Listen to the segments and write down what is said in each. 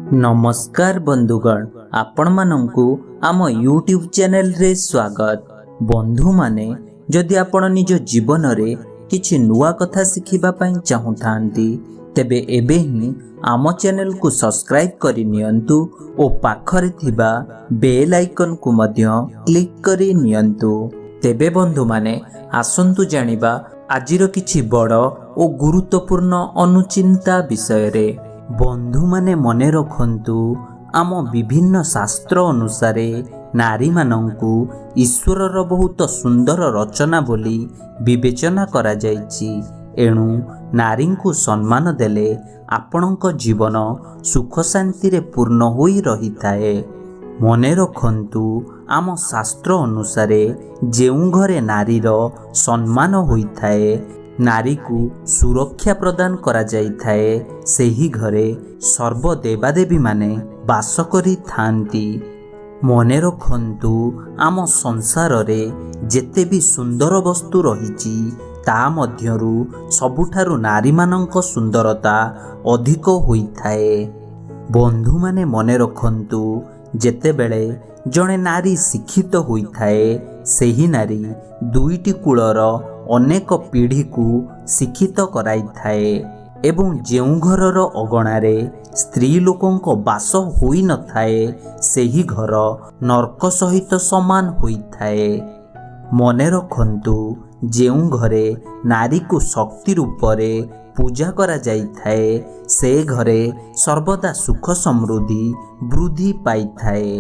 नमस्कार बंधुगण, आपण मानंकु आम यूट्यूब चैनल रे स्वागत। बंधु माने जदि आपण निज जीवन रे किछि नुआ कथा शिखिबा पई चाहुथांती तेबे एबे ही आम चैनल को सब्सक्राइब करि नियंतु ओ पाखरे थिबा बेल आइकन को मध्य क्लिक करि नियंतु। तेबे बंधु माने आसंतु जानिबा आजिर किछि बड़ ओ गुरुत्वपूर्ण अनुचिंता विषय रे। बंधु माने मने रखंतु आम विभिन्न शास्त्र अनुसारे नारी मानंकु ईश्वरर बहुत सुंदर रचना बोली विवेचना करा जायछि। एणु नारी को सम्मान देले आपणक जीवन सुख शांति रे पूर्ण होई रही थाए। मने रखंतु आम शास्त्र अनुसारे जेउ घरे नारीर सम्मान होई थाए, नारी को सुरक्षा प्रदान करा जाई थाए, सेही घरे सर्व देवादेवी माने बास करी थांती। मने रखंतु आम संसार रे जेते भी सुंदर वस्तु रहिछि ता मध्यरु सबुठारु नारी मानंक सुंदरता अधिक होई थाए। बंधु माने मने रखंतु जेते बेले जणे नारी शिक्षित होई थाए, सेही नारी दुईटी कुलर अनेक पीढ़ी को शिक्षित कराई थाए एवं जेउ घरर अगणारे स्त्री लोकंक बास होई न थाए सेही घर नरक सहित समान होई थाए। मने रखंतु जेउ घरे नारी को शक्ति रूपरे पूजा करा जाई थाए, से घरे सर्वदा सुख समृद्धि वृद्धि पाई थाए।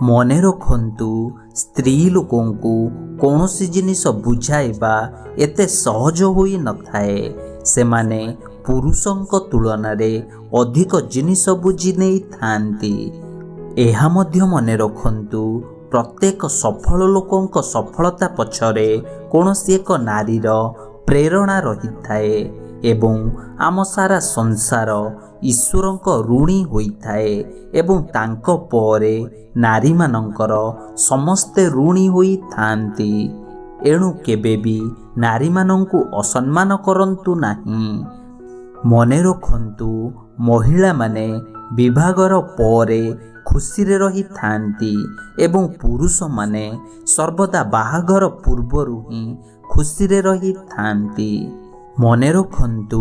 मने रखंतु स्त्री लोकंकु कौनसी जिनिस बुझाइबा एते सहज होई न थाए, सेमाने पुरुषंक तुलना रे अधिक जिनिस बुझी नहीं थांती। एहा मध्य मने रखंतु प्रत्येक सफल लोकंक सफलता पछरे कौनसी एक नारीर प्रेरणा रही थाए एवं आम सारा संसार ईश्वरंक ऋणी होई थाए एवं तांको परे नारी मानंकर समस्ते ऋणी होई थांती। एणु केबे भी नारी मानंकु असम्मान करंतु नाही। मने रखंतु महिला माने विभागर परे खुशी रे रही थांती एवं पुरुष माने सर्वदा बाहागर पूर्वरु ही खुशी रे रही थांती। मने रखंतु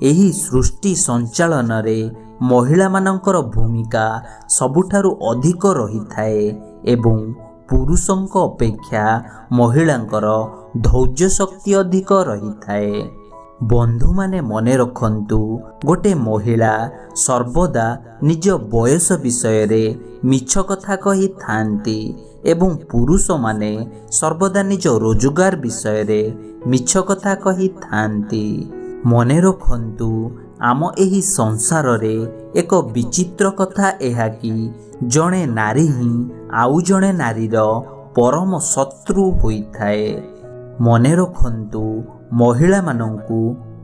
एही सृष्टि संचालन रे महिला मानंकर भूमिका सबुठारु अधिक रही थाए एवं पुरुषंक अपेक्षा महिलांकर धैर्य शक्ति अधिक रही थाए। बंधु माने मने रखंतु गोटे महिला सर्वदा निज बयस विषय रे मिछ कथा कही थांती एवं पुरुष माने सर्वदा निज रोजगार विषय रे मिछ कथा कही थांती। मने रखंतु आम एही संसार रे एक विचित्र कथा एहा कि जणे नारी ही आउ जणे नारीर परम शत्रु होई थाए। मने रखंतु महिला मानंकु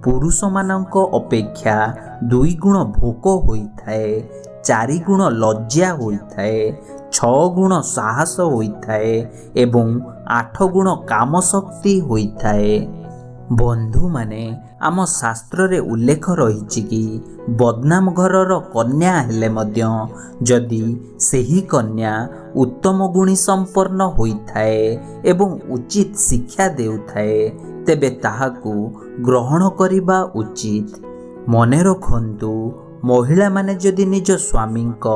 पुरुष मानंक अपेक्षा 2 गुण भोक होई थाए, 4 गुण लज्जा होई थाए, 6 गुण साहस होई थाए एवं 8 गुण काम शक्ति होई थाए। बंधु माने आम शास्त्र रे उल्लेख रही कि बदनाम घरर कन्या हेले मध्य जदि सेही कन्या उत्तम गुणी संपन्न होई थाए एवं उचित शिक्षा देउथाए तेबे ताहाकु ग्रहण करिबा उचित। मने रखंतु महिला माने जदि निज स्वामींक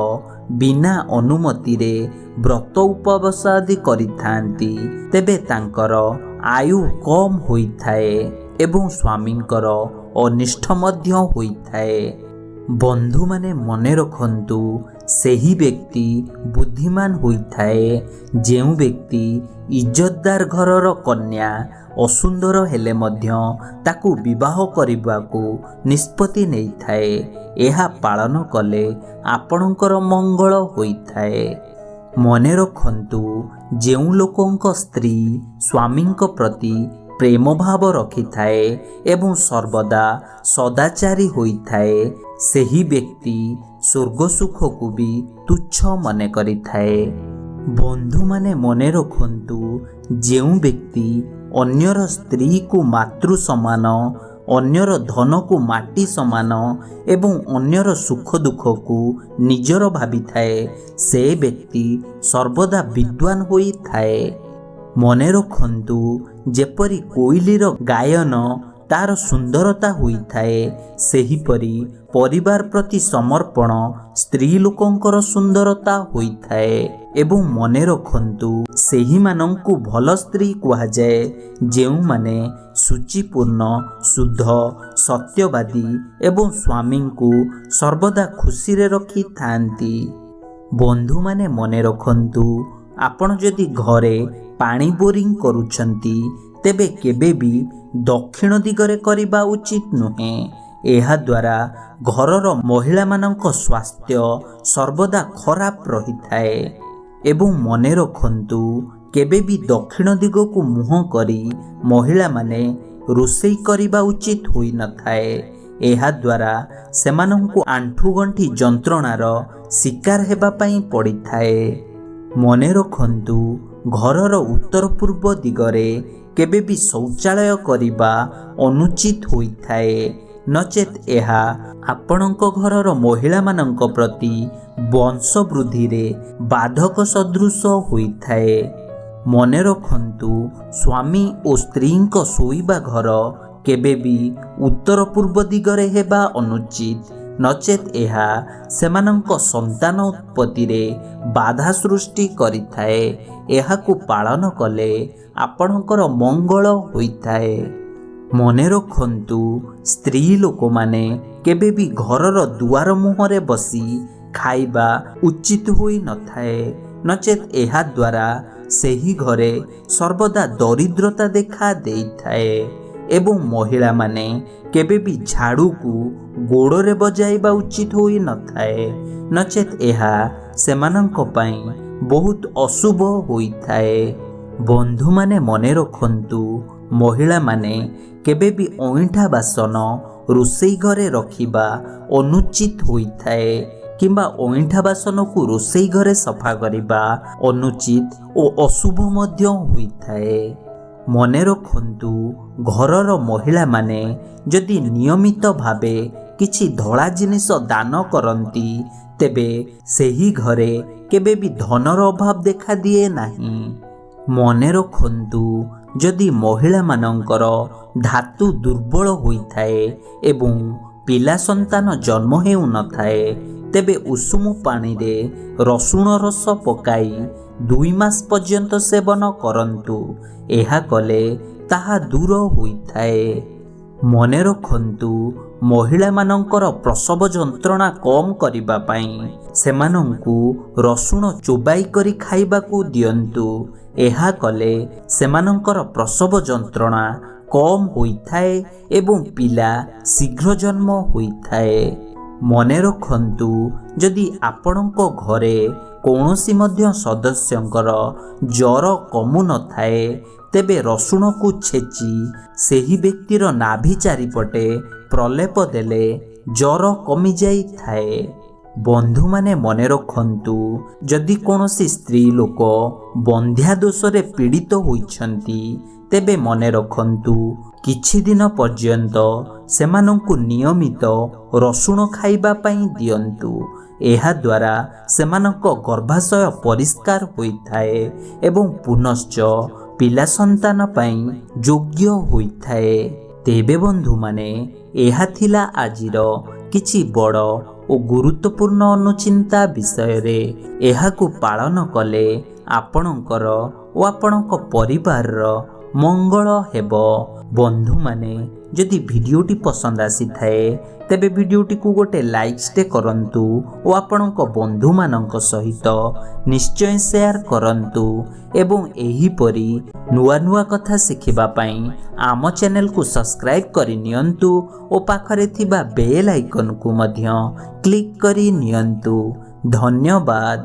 बिना अनुमति रे व्रत उपवास आदि करिथांती तेबे तांकर आयु कम होई थाए एवं स्वामींकर अनिष्ट मध्य होई थाए। बंधु माने मने रखंतु सेही व्यक्ति बुद्धिमान होई थाए जेउ व्यक्ति इज्जतदार घरर कन्या असुंदर हेले मध्य ताकू विवाह करिबाकू निष्पत्ति नहीं थाए। एहा पालन कले आपणकर मंगल होई थाए। मने रखंतु जेउ लोकंक स्त्री स्वामींक प्रति प्रेम भाव रखी थाए एवं सर्वदा सदाचारी होई थाए, सेही व्यक्ति स्वर्ग सुख को भी तुच्छ मने करी थाए। बंधु माने मने रखंतु जेउ व्यक्ति अन्यर स्त्री को मातृ समान ଅନ୍ୟର ଧନକୁ ମାଟି ସମାନ ଏବଂ ଅନ୍ୟର ସୁଖ ଦୁଃଖକୁ ନିଜର ଭାବିଥାଏ, ସେ ବ୍ୟକ୍ତି ସର୍ବଦା ବିଦ୍ୱାନ ହୋଇଥାଏ। ମନେ ରଖନ୍ତୁ, ଯେପରି କୋଇଲିର ଗାୟନ ତାର ସୁନ୍ଦରତା ହୋଇଥାଏ, ସେହିପରି ପରିବାର ପ୍ରତି ସମର୍ପଣ ସ୍ତ୍ରୀ ଲୋକଙ୍କର ସୁନ୍ଦରତା ହୋଇଥାଏ। ଏବଂ ମନେ ରଖନ୍ତୁ, ସେହିମାନଙ୍କୁ ଭଲ ସ୍ତ୍ରୀ କୁହାଯାଏ ଯେଉଁମାନେ ସୂଚିପୂର୍ଣ୍ଣ, ଶୁଦ୍ଧ, ସତ୍ୟବାଦୀ ଏବଂ ସ୍ୱାମୀଙ୍କୁ ସର୍ବଦା ଖୁସିରେ ରଖିଥାନ୍ତି। ବନ୍ଧୁମାନେ ମନେ ରଖନ୍ତୁ, ଆପଣ ଯଦି ଘରେ ପାଣି ବୋରିଂ କରୁଛନ୍ତି, ତେବେ କେବେ ବି ଦକ୍ଷିଣ ଦିଗରେ କରିବା ଉଚିତ ନୁହେଁ। ଏହାଦ୍ୱାରା ଘରର ମହିଳାମାନଙ୍କ ସ୍ୱାସ୍ଥ୍ୟ ସର୍ବଦା ଖରାପ ରହିଥାଏ। ଏବଂ ମନେ ରଖନ୍ତୁ, କେବେ ବି ଦକ୍ଷିଣ ଦିଗକୁ ମୁହଁ କରି ମହିଳାମାନେ ରୋଷେଇ କରିବା ଉଚିତ ହୋଇନଥାଏ। ଏହାଦ୍ୱାରା ସେମାନଙ୍କୁ ଆଣ୍ଠୁଗଣ୍ଠି ଯନ୍ତ୍ରଣାର ଶିକାର ହେବା ପାଇଁ ପଡ଼ିଥାଏ। ମନେ ରଖନ୍ତୁ, ଘରର ଉତ୍ତର ପୂର୍ବ ଦିଗରେ କେବେ ବି ଶୌଚାଳୟ କରିବା ଅନୁଚିତ ହୋଇଥାଏ, ନଚେତ୍ ଏହା ଆପଣଙ୍କ ଘରର ମହିଳାମାନଙ୍କ ପ୍ରତି ବଂଶ ବୃଦ୍ଧିରେ ବାଧକ ସଦୃଶ ହୋଇଥାଏ। ମନେ ରଖନ୍ତୁ, ସ୍ୱାମୀ ଓ ସ୍ତ୍ରୀଙ୍କ ଶୋଇବା ଘର କେବେ ବି ଉତ୍ତର ପୂର୍ବ ଦିଗରେ ହେବା ଅନୁଚିତ, ନଚେତ୍ ଏହା ସେମାନଙ୍କ ସନ୍ତାନ ଉତ୍ପତ୍ତିରେ ବାଧା ସୃଷ୍ଟି କରିଥାଏ। ଏହାକୁ ପାଳନ କଲେ ଆପଣଙ୍କର ମଙ୍ଗଳ ହୋଇଥାଏ। ମନେ ରଖନ୍ତୁ, ସ୍ତ୍ରୀ ଲୋକମାନେ କେବେ ବି ଘରର ଦୁଆର ମୁହଁରେ ବସି ଖାଇବା ଉଚିତ ହୋଇନଥାଏ, ନଚେତ୍ ଏହାଦ୍ୱାରା ସେହି ଘରେ ସର୍ବଦା ଦରିଦ୍ରତା ଦେଖା ଦେଇଥାଏ। ଏବଂ ମହିଳାମାନେ କେବେ ବି ଝାଡ଼ୁକୁ ଗୋଡ଼ରେ ବଜାଇବା ଉଚିତ ହୋଇନଥାଏ, ନଚେତ୍ ଏହା ସେମାନଙ୍କ ପାଇଁ ବହୁତ ଅଶୁଭ ହୋଇଥାଏ। ବନ୍ଧୁମାନେ ମନେ ରଖନ୍ତୁ, ମହିଳାମାନେ କେବେ ବି ଅଇଁଠା ବାସନ ରୋଷେଇ ଘରେ ରଖିବା ଅନୁଚିତ ହୋଇଥାଏ କିମ୍ବା ଅଇଁଠା ବାସନକୁ ରୋଷେଇ ଘରେ ସଫା କରିବା ଅନୁଚିତ ଓ ଅଶୁଭ ମଧ୍ୟ ହୋଇଥାଏ। ମନେ ରଖନ୍ତୁ, ଘରର ମହିଳାମାନେ ଯଦି ନିୟମିତ ଭାବେ କିଛି ଧଳା ଜିନିଷ ଦାନ କରନ୍ତି, ତେବେ ସେହି ଘରେ କେବେ ବି ଧନର ଅଭାବ ଦେଖାଦିଏ ନାହିଁ। ମନେ ରଖନ୍ତୁ, ଯଦି ମହିଳାମାନଙ୍କର ଧାତୁ ଦୁର୍ବଳ ହୋଇଥାଏ ଏବଂ ପିଲା ସନ୍ତାନ ଜନ୍ମ ହେଉନଥାଏ, ତେବେ ଉଷୁମ ପାଣିରେ ରସୁଣ ରସ ପକାଇ 2 ମାସ ପର୍ଯ୍ୟନ୍ତ ସେବନ କରନ୍ତୁ। ଏହା କଲେ ତାହା ଦୂର ହୋଇଥାଏ। ମନେ ରଖନ୍ତୁ, ମହିଳାମାନଙ୍କର ପ୍ରସବ ଯନ୍ତ୍ରଣା କମ୍ କରିବା ପାଇଁ ସେମାନଙ୍କୁ ରସୁଣ ଚୋବାଇ କରି ଖାଇବାକୁ ଦିଅନ୍ତୁ। ଏହା କଲେ ସେମାନଙ୍କର ପ୍ରସବ ଯନ୍ତ୍ରଣା କମ୍ ହୋଇଥାଏ ଏବଂ ପିଲା ଶୀଘ୍ର ଜନ୍ମ ହୋଇଥାଏ। ମନେ ରଖନ୍ତୁ, ଯଦି ଆପଣଙ୍କ ଘରେ କୌଣସି ମଧ୍ୟ ସଦସ୍ୟଙ୍କର ଜ୍ୱର କମୁନଥାଏ, ତେବେ ରସୁଣକୁ ଛେଚି ସେହି ବ୍ୟକ୍ତିର ନାଭି ଚାରିପଟେ ପ୍ରଲେପ ଦେଲେ ଜ୍ୱର କମିଯାଇଥାଏ। ବନ୍ଧୁମାନେ ମନେ ରଖନ୍ତୁ, ଯଦି କୌଣସି ସ୍ତ୍ରୀ ଲୋକ ବନ୍ଧ୍ୟା ଦୋଷରେ ପୀଡ଼ିତ ହୋଇଛନ୍ତି, ତେବେ ମନେ ରଖନ୍ତୁ, କିଛି ଦିନ ପର୍ଯ୍ୟନ୍ତ ସେମାନଙ୍କୁ ନିୟମିତ ରସୁଣ ଖାଇବା ପାଇଁ ଦିଅନ୍ତୁ। ଏହାଦ୍ୱାରା ସେମାନଙ୍କ ଗର୍ଭାଶୟ ପରିଷ୍କାର ହୋଇଥାଏ ଏବଂ ପୁନଶ୍ଚ ପିଲା ସନ୍ତାନ ପାଇଁ ଯୋଗ୍ୟ ହୋଇଥାଏ। ତେବେ ବନ୍ଧୁମାନେ, ଏହା ଥିଲା ଆଜିର କିଛି ବଡ଼ ଓ ଗୁରୁତ୍ୱପୂର୍ଣ୍ଣ ଅନୁଚିନ୍ତା ବିଷୟରେ। ଏହାକୁ ପାଳନ କଲେ ଆପଣଙ୍କର ଓ ଆପଣଙ୍କ ପରିବାରର ମଙ୍ଗଳ ହେବ। ବନ୍ଧୁମାନେ, ଯଦି ଭିଡ଼ିଓଟି ପସନ୍ଦ ଆସିଥାଏ, ତେବେ ଭିଡ଼ିଓଟିକୁ ଗୋଟେ ଲାଇକ୍ଟେ କରନ୍ତୁ ଓ ଆପଣଙ୍କ ବନ୍ଧୁମାନଙ୍କ ସହିତ ନିଶ୍ଚୟ ସେୟାର କରନ୍ତୁ। ଏବଂ ଏହିପରି ନୂଆ ନୂଆ କଥା ଶିଖିବା ପାଇଁ ଆମ ଚ୍ୟାନେଲକୁ ସବସ୍କ୍ରାଇବ୍ କରି ନିଅନ୍ତୁ ଓ ପାଖରେ ଥିବା ବେଲ୍ ଆଇକନ୍କୁ ମଧ୍ୟ କ୍ଲିକ୍ କରି ନିଅନ୍ତୁ। ଧନ୍ୟବାଦ।